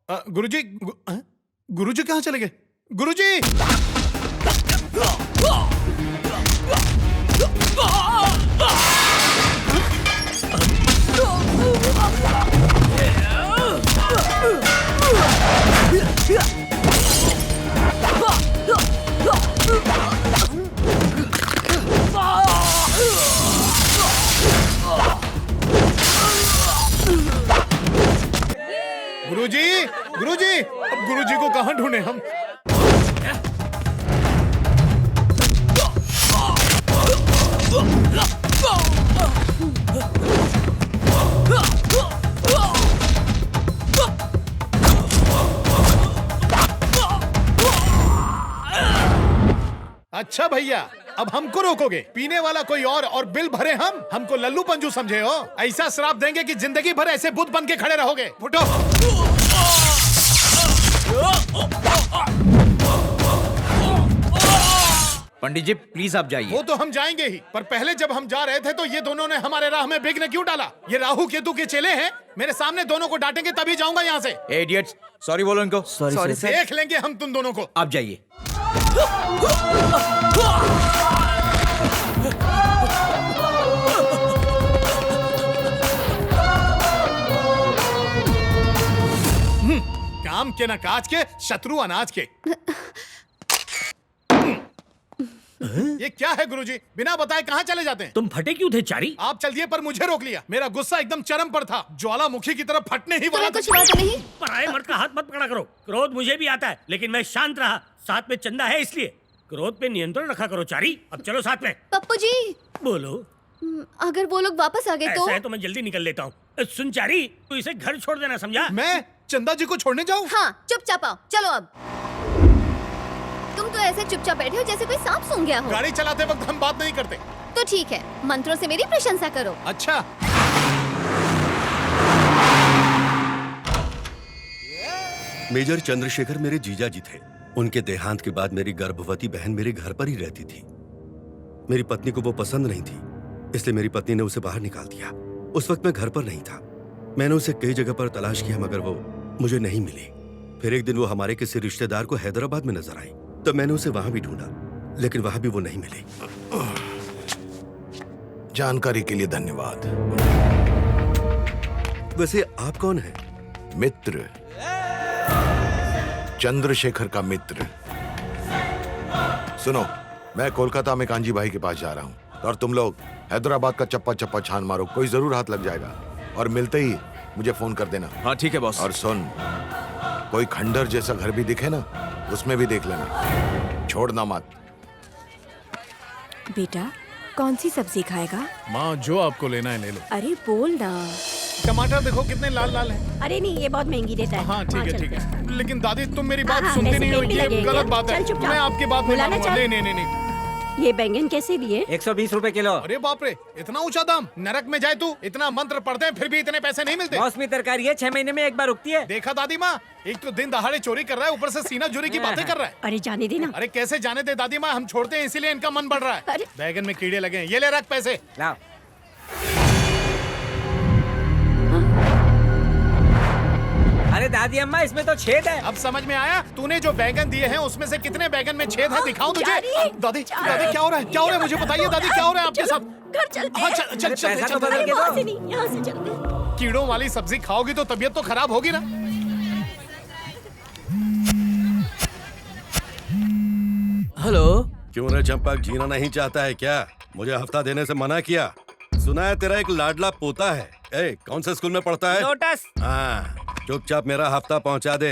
गुरुजी गुरुजी कहाँ चले गए? गुरुजी! गुरुजी! गुरुजी! अब गुरुजी को कहाँ ढूंढे हम? अच्छा भैया, अब हमको रोकोगे? पीने वाला कोई और बिल भरे हम? हमको लल्लू पंजू समझे हो? ऐसा श्राप देंगे कि जिंदगी भर ऐसे बुत बन के खड़े रहोगे। फुटो! पंडित जी प्लीज आप जाइए। वो तो हम जाएंगे ही, पर पहले जब हम जा रहे थे तो ये दोनों ने हमारे राह में विघ्न क्यों डाला? ये राहु केतु के चेले हैं। मेरे सामने दोनों को डांटेंगे तभी जाऊंगा यहाँ से। इडियट्स, सॉरी बोलो इनको। Sorry sir. देख लेंगे हम तुम दोनों को। आप जाइए। काम के न काज के, शत्रु अनाज के। ये क्या है गुरुजी? बिना बताए कहाँ चले जाते हैं? तुम फटे क्यों थे चारी? आप चल दिए पर मुझे रोक लिया। मेरा गुस्सा एकदम चरम पर था, ज्वालामुखी की तरफ फटने ही वाला तुम्हें कुछ हुआ तो नहीं? पराये मर्द का हाथ मत पकड़ा करो। क्रोध मुझे भी आता है, लेकिन मैं शांत रहा। साथ में चंदा है इसलिए। क्रोध पे नियंत्रण रखा करो चारी। अब चलो साथ में। पप्पू जी, बोलो। अगर वो लोग वापस आ गए तो? ऐसा है तो मैं जल्दी निकल लेता हूँ। सुन चारी, तू इसे घर छोड़ देना, समझा? मैं चंदा जी को छोड़ने जाऊँ? हाँ, चुपचाप आओ। चलो अब। तुम तो ऐसे चुपचाप बैठे हो जैसे कोई सांप सूंघ गया हो। गाड़ी चलाते वक्त हम बात नहीं करते। तो ठीक है, मंत्रों से मेरी प्रशंसा करो। अच्छा। मेजर चंद्रशेखर मेरे जीजा जी थे। उनके देहांत के बाद मेरी गर्भवती बहन मेरे घर पर ही रहती थी। मेरी पत्नी को वो पसंद नहीं थी, इसलिए मेरी पत्नी ने उसे बाहर निकाल दिया। उस वक्त मैं घर पर नहीं था। मैंने उसे कई जगह पर तलाश किया मगर वो मुझे नहीं मिली। फिर एक दिन वो हमारे किसी रिश्तेदार को हैदराबाद में नजर आई, तो मैंने उसे वहां भी ढूंढा, लेकिन वहां भी वो नहीं मिली। जानकारी के लिए धन्यवाद। वैसे आप कौन हैं? मित्र, चंद्रशेखर का मित्र। सुनो, मैं कोलकाता में कांजी भाई के पास जा रहा हूँ और तुम लोग हैदराबाद का चप्पा चप्पा छान मारो, कोई जरूर हाथ लग जाएगा। और मिलते ही मुझे फोन कर देना। हाँ ठीक है बॉस। और सुन, कोई खंडर जैसा घर भी दिखे ना, उसमें भी देख लेना, छोड़ना मत। बेटा कौन सी सब्जी खाएगा? माँ जो आपको लेना है ले लो। अरे बोल ना। टमाटर देखो कितने लाल लाल हैं। अरे नहीं, ये बहुत महंगी देता है। हाँ ठीक है ठीक है, लेकिन दादी तुम मेरी बात हाँ, सुनती नहीं हो, पैसे ये लगेंगे। गलत बात है। चल चुपचाप। मैं आपकी बात नहीं बुलाना मानूंगा। चाह- नहीं नहीं नहीं नहीं। ये बैंगन कैसे दिए? 120 रुपए किलो। अरे बाप रे, इतना ऊंचा दाम! नरक में जाए तू, इतना मंत्र पढ़ते हैं फिर भी इतने पैसे नहीं मिलते। मौसमी तरकारी है, 6 महीने में एक बार उगती है। देखा दादी माँ, एक तो दिन दहाड़े चोरी कर रहा है, ऊपर से सीना चोरी की बातें कर रहा है। अरे जाने देना। अरे कैसे जाने दे दादी माँ, हम छोड़ते हैं इसीलिए इनका मन बढ़ रहा है। अरे। बैगन में कीड़े लगे हैं, ये ले रख पैसे। लाओ। अरे दादी अम्मा, इसमें तो छेद है। अब समझ में आया? तूने जो बैगन दिए हैं उसमें से कितने बैगन में छेद है दिखाऊं तुझे? चारी। दादी दादी क्या हो रहा है? क्या हो रहा है? मुझे बताइए दादी, क्या हो रहा है आपके साथ? घर चलते हाँ हैं। चल चल अरे चल पैसा तो चल। बदल के वहाँ दो। से नहीं, यहाँ से चलते हैं। कीड़ों वाली सब्जी खाओगी तो तबीयत तो खराब होगी ना। हेलो। क्यों रे चंपक, जीना नहीं चाहता है क्या? मुझे हफ्ता देने से मना किया। सुना है तेरा एक लाडला पोता है। कौन से स्कूल में पढ़ता है? लोटस। हाँ, चुपचाप मेरा हफ्ता पहुंचा दे,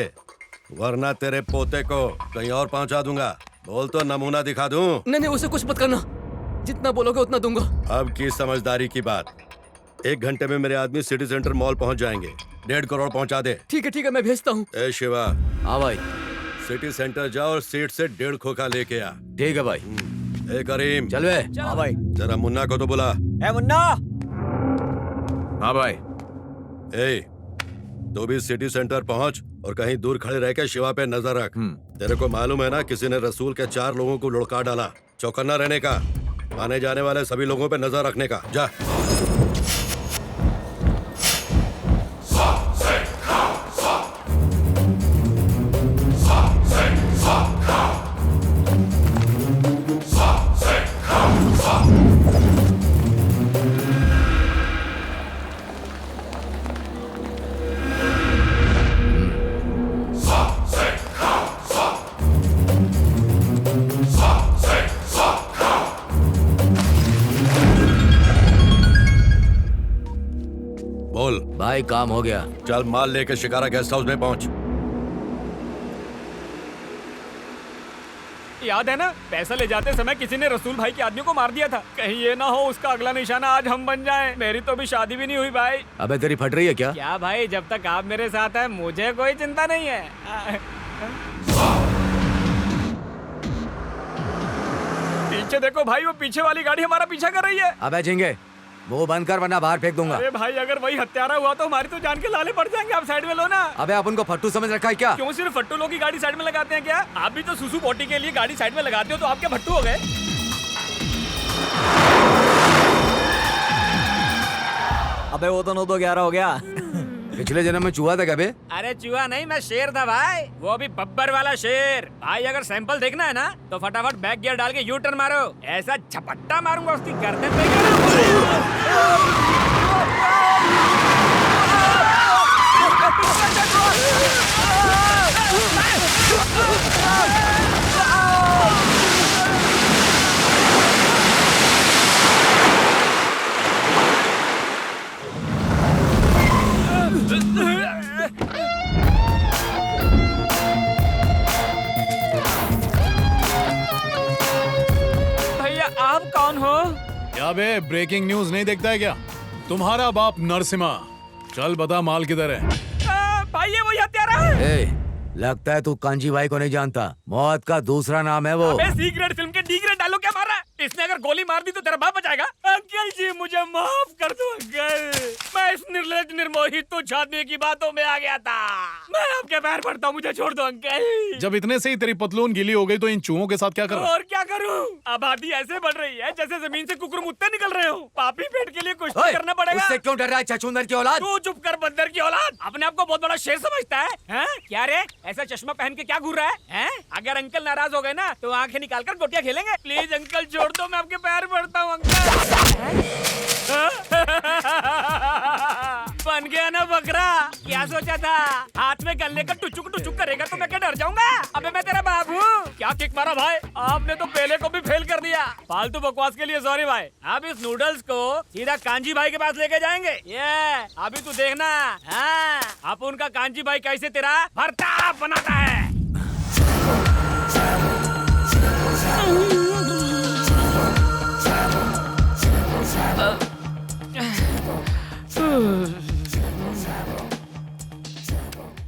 वरना तेरे पोते को कहीं और पहुंचा दूंगा। बोल तो नमूना दिखा दूं। नहीं उसे कुछ मत करना, जितना बोलोगे उतना दूंगा। अब की समझदारी की बात। 1 घंटे में मेरे आदमी सिटी सेंटर मॉल पहुंच जाएंगे। 1.5 करोड़ पहुंचा दे। ठीक है मैं भेजता हूँ। ए शिवा, हाँ भाई। सिटी सेंटर जाओ और सीट से 1.5 खोखा लेके आ। ठीक है भाई। ए करीम, चल बे। हाँ भाई। जरा मुन्ना को तो बुला। ए मुन्ना। हाँ भाई। ए, तू भी सिटी सेंटर पहुंच और कहीं दूर खड़े रह के शिवा पे नजर रख। तेरे को मालूम है ना, किसी ने रसूल के 4 लोगों को लुढ़का डाला। चौकन्ना रहने का, आने जाने वाले सभी लोगों पे नजर रखने का। जा। एक काम हो गया। चल माल लेकर शिकारा गेस्ट हाउस में पहुंच। याद है ना, पैसा ले जाते समय किसी ने रसूल भाई के आदमी को मार दिया था। कहीं ये ना हो उसका अगला निशाना आज हम बन जाएं। मेरी तो अभी शादी भी नहीं हुई भाई। अबे तेरी फट रही है क्या? क्या भाई, जब तक आप मेरे साथ हैं मुझे कोई चिंता नहीं है। पीछे देखो भाई, वो पीछे वाली गाड़ी हमारा पीछा कर रही है। अबे झिंगे, वो बंद कर वरना बाहर फेंक दूंगा। अरे भाई, अगर वही हत्यारा हुआ तो हमारी तो जान के लाले पड़ जाएंगे। आप साइड में लो ना। अबे आप उनको फट्टू समझ रखा है क्या? क्यों सिर्फ फट्टू लोग की गाड़ी साइड में लगाते हैं क्या? आप भी तो सुसु पोटी के लिए गाड़ी साइड में लगाते हो, तो आप क्या फट्टू हो गए? अबे वो तो 9 तो 11 हो गया। पिछले जन्म में चूहा था क्या बे? अरे चूहा नहीं, मैं शेर था भाई। वो भी बब्बर वाला शेर। भाई अगर सैंपल देखना है ना तो फटाफट बैक गियर डाल के यू टर्न मारो। ऐसा झपट्टा मारूंगा उसकी गर्दन पे। भैया आप कौन हो? क्या बे, ब्रेकिंग न्यूज नहीं देखता है क्या? तुम्हारा बाप नरसिम्हा। चल बता माल किधर है? भाई ये वही हत्यारा है। ए, लगता है तू कांजी भाई को नहीं जानता। मौत का दूसरा नाम है वो। अबे सी ग्रेड फिल्म के डी ग्रेड डालो क्या मारा? इसने अगर गोली मार दी तो तेरा बाप बचाएगा? अंकल जी मुझे माफ कर दो अंकल। मैं इस निर्लज निर्मोही तुच्छ आदमी की बातों में आ गया था। मैं आपके पैर पड़ता हूँ, मुझे छोड़ दो अंकल। जब इतने से ही तेरी पतलून गीली हो गई तो इन चूहों के साथ क्या कर? और क्या करूँ? आबादी ऐसे बढ़ रही है जैसे जमीन से कुकुर मुत्ते निकल रहे हो। पापी पेट के लिए कुछ तो ओए, करना पड़ेगा। उससे क्यों डर रहा है छछूंदर की औलाद? तू चुप कर बंदर की औलाद। अपने आप को बहुत बड़ा शेर समझता है, हैं? क्या रे, ऐसा चश्मा पहन के क्या घूर रहा है, हैं? अगर अंकल नाराज हो गए ना तो आंखें निकालकर गोटियां खेलेंगे। प्लीज अंकल छोड़ दो, मैं आपके पैर पड़ता हूँ अंकल। बन गया ना बकरा। क्या सोचा था हाथ में गन्ने का टुचुक टुचुक करेगा तो मैं क्या डर जाऊंगा? अबे मैं तेरा बाप हूँ। क्या किक मारा भाई, आपने तो पहले को भी फेल कर दिया। फालतू बकवास के लिए सॉरी भाई। अब इस नूडल्स को सीधा कांजी भाई के पास लेके जाएंगे। ये अभी तू देखना, हाँ अपन का कांजी भाई कैसे तेरा भरता बनाता है।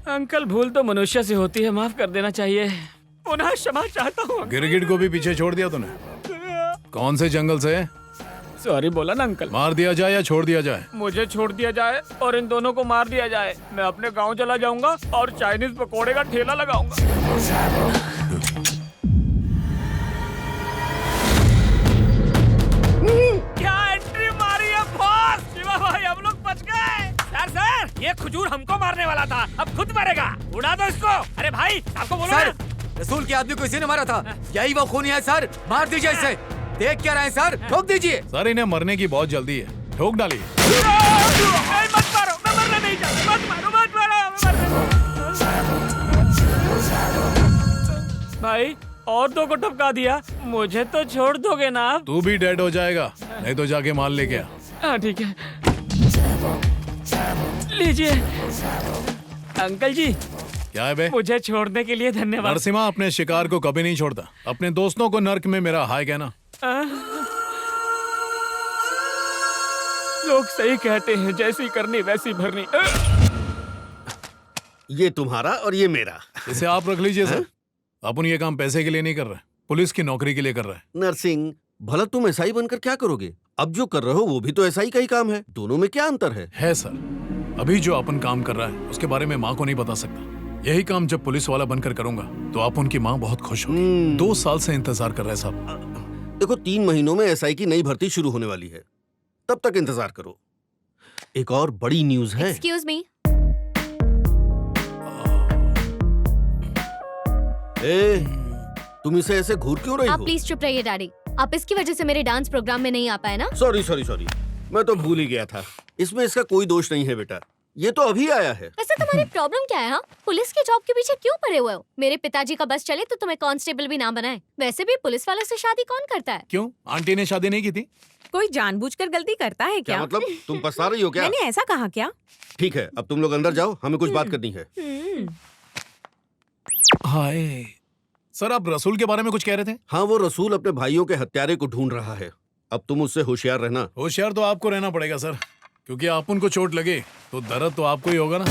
अंकल भूल तो मनुष्य से होती है, माफ कर देना चाहिए। पुनः क्षमा चाहता हूँ। गिरगिट को भी पीछे छोड़ दिया तूने? कौन से जंगल से? सॉरी बोला ना अंकल। मार दिया जाए या छोड़ दिया जाए? मुझे छोड़ दिया जाए और इन दोनों को मार दिया जाए। मैं अपने गांव चला जाऊंगा और चाइनीज पकोड़े का ठेला लगाऊंगा। क्या एंट्री मारी है बॉस? शिवा भाई हम लोग बच गए। सर ये खजूर हमको मारने वाला था, अब खुद मरेगा। उड़ा दो इसको। अरे भाई आपको बोलो सर, ना। रसूल के आदमी को इसी ने मारा था। यही वो खूनी है सर, मार दीजिए इसे। देख क्या रहे हैं सर, ठोक दीजिए। सर इन्हें मरने की बहुत जल्दी है, ठोक डालिए। मत मारो, मैं मरना नहीं चाहता। मत मारो, मत मारो। भाई और दो को टपका दिया, मुझे तो छोड़ दोगे ना आप? तू भी डेड हो जाएगा, नहीं तो जाके माल लेके आ। हाँ ठीक है, लीजिए। अंकल जी क्या है बे? मुझे छोड़ने के लिए धन्यवाद। नरसिम्हा अपने शिकार को कभी नहीं छोड़ता। अपने दोस्तों को नर्क में मेरा हाय कहना। लोग सही कहते हैं, जैसी करनी वैसी भरनी। ये तुम्हारा और ये मेरा। इसे आप रख लीजिए सर। अपन ये काम पैसे के लिए नहीं कर रहे, पुलिस की नौकरी के लिए कर रहे हैं। नरसिंह, भला तुम एसआई बनकर क्या करोगे? अब जो कर रहे हो वो भी तो एसआई का ही काम है। दोनों में क्या अंतर है सर, अभी जो अपन काम कर रहा है उसके बारे में माँ को नहीं बता सकता। यही काम जब पुलिस वाला बनकर करूंगा तो आप उनकी माँ बहुत खुश होगी। 2 साल से इंतजार कर रहे हैं साहब। देखो 3 महीनों में एसआई की नई भर्ती शुरू होने वाली है, तब तक इंतजार करो। एक और बड़ी न्यूज है। Excuse me. तुम इसे ऐसे घूर क्यों रही आप हो? प्लीज चुप रहिए डैडी। आप इसकी वजह से मेरे डांस प्रोग्राम में नहीं आ पाए ना? सॉरी, मैं तो भूल ही गया था। इसमें इसका कोई दोष नहीं है बेटा। ये तो अभी आया है। वैसे तुम्हारी प्रॉब्लम क्या है? हाँ, पुलिस की जॉब के पीछे क्यों पड़े हुए हो? मेरे पिताजी का बस चले तो तुम्हें कांस्टेबल भी ना बनाए। वैसे भी पुलिस वाले से शादी कौन करता है? क्यों, आंटी ने शादी नहीं की थी? कोई जानबूझकर गलती करता है क्या क्या? मतलब, तुम पछता रही हो क्या? मैंने ऐसा कहा क्या? ठीक है, अब तुम लोग अंदर जाओ, हमें कुछ बात करनी है। हाय सर, आप रसूल के बारे में कुछ कह रहे थे? हाँ, वो रसूल अपने भाइयों के हत्यारे को ढूंढ रहा है। अब तुम उससे होशियार रहना। होशियार तो आपको रहना पड़ेगा सर, क्योंकि आप उनको चोट लगे तो दर्द तो आपको ही होगा ना।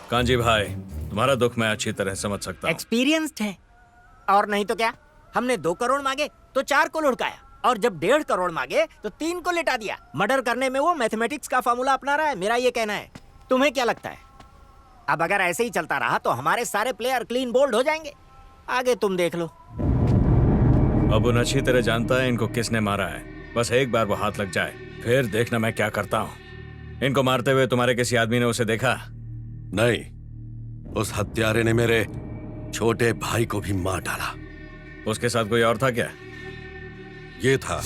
कांजी भाई, तुम्हारा दुख मैं अच्छी तरह समझ सकता हूँ। एक्सपीरियंस्ड है, और नहीं तो क्या। हमने 2 करोड़ मांगे तो 4 को लुढ़काया, और जब 1.5 करोड़ मांगे तो 3 को लिटा दिया। मर्डर करने में वो मैथमेटिक्स का फॉर्मूला अपना रहा है, मेरा ये कहना है। तुम्हें क्या लगता है, अब अगर ऐसे ही चलता रहा तो हमारे सारे प्लेयर क्लीन बोल्ड हो जाएंगे? आगे तुम देख लो। अब उन अच्छी तरह जानता है इनको किसने मारा है। बस एक बार वो हाथ लग जाए, फिर देखना मैं क्या करता हूँ। इनको मारते हुए तुम्हारे किसी आदमी ने उसे देखा? नहीं, उस हत्यारे ने मेरे छोटे भाई को भी मार डाला। उसके साथ कोई और था क्या? ये था